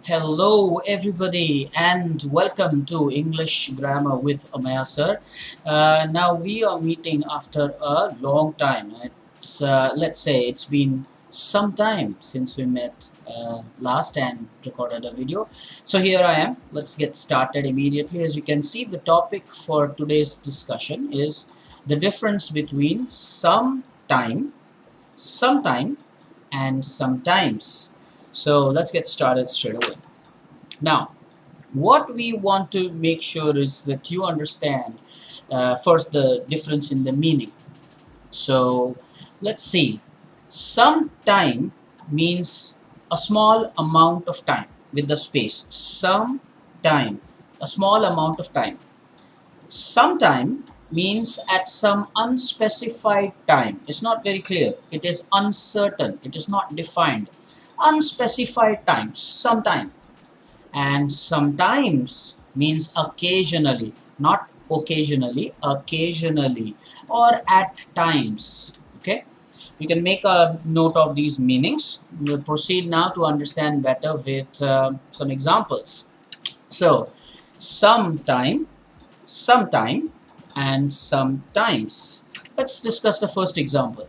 Hello, everybody, and welcome to English Grammar with Amaya sir. Now we are meeting after a long time. Let's say it's been some time since we met last and recorded a video. So here I am. Let's get started immediately. As you can see, the topic for today's discussion is the difference between sometime, and sometimes. So let's get started straight away. Now, what we want to make sure is that you understand first the difference in the meaning. So let's see. Some time means a small amount of time with the space. Some time, a small amount of time. Sometime means at some unspecified time. It's not very clear. It is uncertain. It is not defined. Unspecified time, sometime. And sometimes means occasionally, not occasionally, occasionally, or at times. Okay, you can make a note of these meanings. We'll proceed now to understand better with some examples. So sometime, and sometimes. Let's discuss the first example.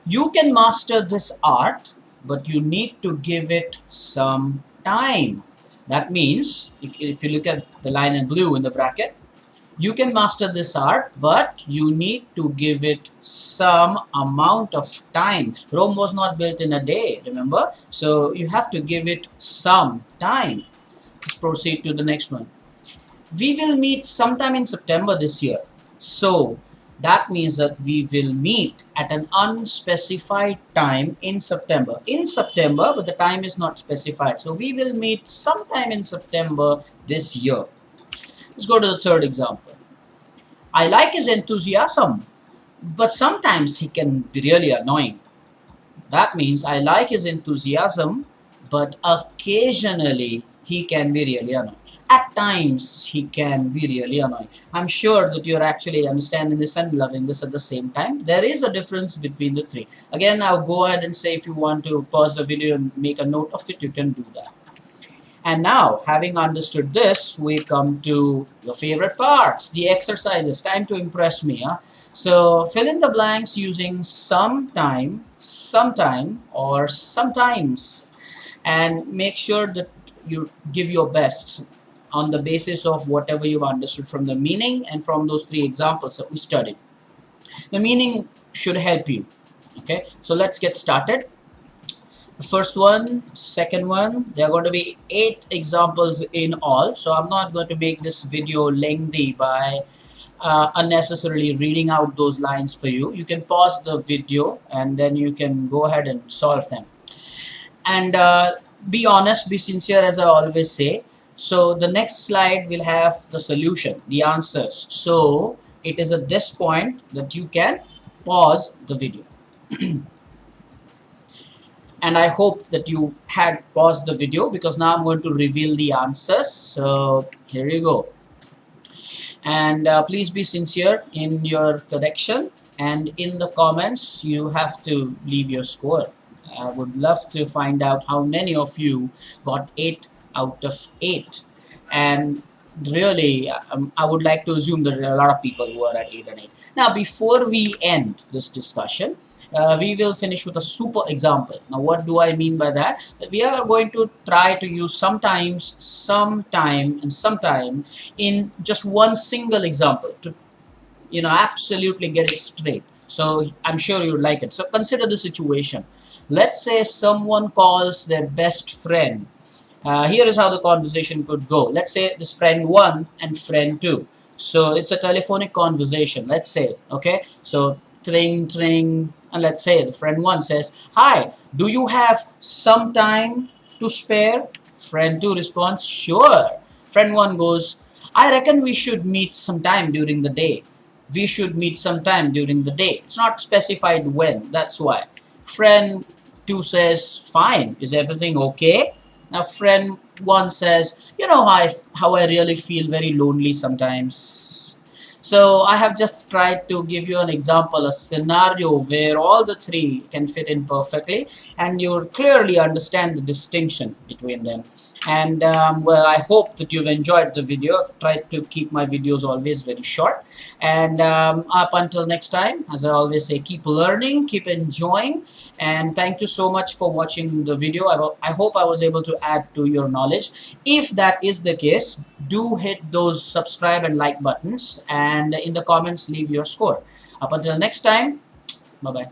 You can master this art, but you need to give it some time. That means, if you look at the line in blue in the bracket, you can master this art, but you need to give it some amount of time. Rome was not built in a day, remember? So you have to give it some time. Let's proceed to the next one. We will meet sometime in September this year. So that means that we will meet at an unspecified time in September. In September, but the time is not specified. So we will meet sometime in September this year. Let's go to the third example. I like his enthusiasm, but sometimes he can be really annoying. That means I like his enthusiasm, but occasionally he can be really annoying. At times he can be really annoying. I'm sure that you're actually understanding this and loving this at the same time. There is a difference between the three. Again, I'll go ahead and say if you want to pause the video and make a note of it, you can do that. And now, having understood this, we come to your favorite parts, the exercises. Time to impress me. Huh? So fill in the blanks using sometime, or sometimes. And make sure that you give your best on the basis of whatever you've understood from the meaning and from those three examples that we studied. The meaning should help you. Okay, so let's get started. The first one, second one, there are going to be 8 examples in all. So I'm not going to make this video lengthy by unnecessarily reading out those lines for you. You can pause the video and then you can go ahead and solve them. And be honest, be sincere, as I always say. So the next slide will have the solution, the answers. So it is at this point that you can pause the video. And I hope that you had paused the video, because now I'm going to reveal the answers. So here you go. And please be sincere in your correction, and in the comments you have to leave your score. I would love to find out how many of you got 8 out of 8. And really, I would like to assume that there are a lot of people who are at 8 and 8. Now, before we end this discussion, we will finish with a super example. Now, what do I mean by that? We are going to try to use sometimes, sometime, and sometime in just one single example to, absolutely get it straight. So I'm sure you would like it. So consider the situation. Let's say someone calls their best friend. Here is how the conversation could go. Let's say this friend 1 and friend 2. So it's a telephonic conversation, let's say. Okay, so tring, tring, and let's say the friend 1 says, "Hi, do you have some time to spare?" Friend 2 responds, "Sure." Friend 1 goes, "I reckon we should meet sometime during the day." We should meet sometime during the day. It's not specified when, that's why. Friend 2 says, "Fine, is everything okay?" Now friend 1 says, "You know how I really feel very lonely sometimes." So I have just tried to give you an example, a scenario where all the three can fit in perfectly, and you'll clearly understand the distinction between them. And well, I hope that you've enjoyed the video. I've tried to keep my videos always very short. And up until next time, as I always say, keep learning, keep enjoying, and thank you so much for watching the video. I hope I was able to add to your knowledge. If that is the case, do hit those subscribe and like buttons, and in the comments leave your score. Up until next time, bye bye.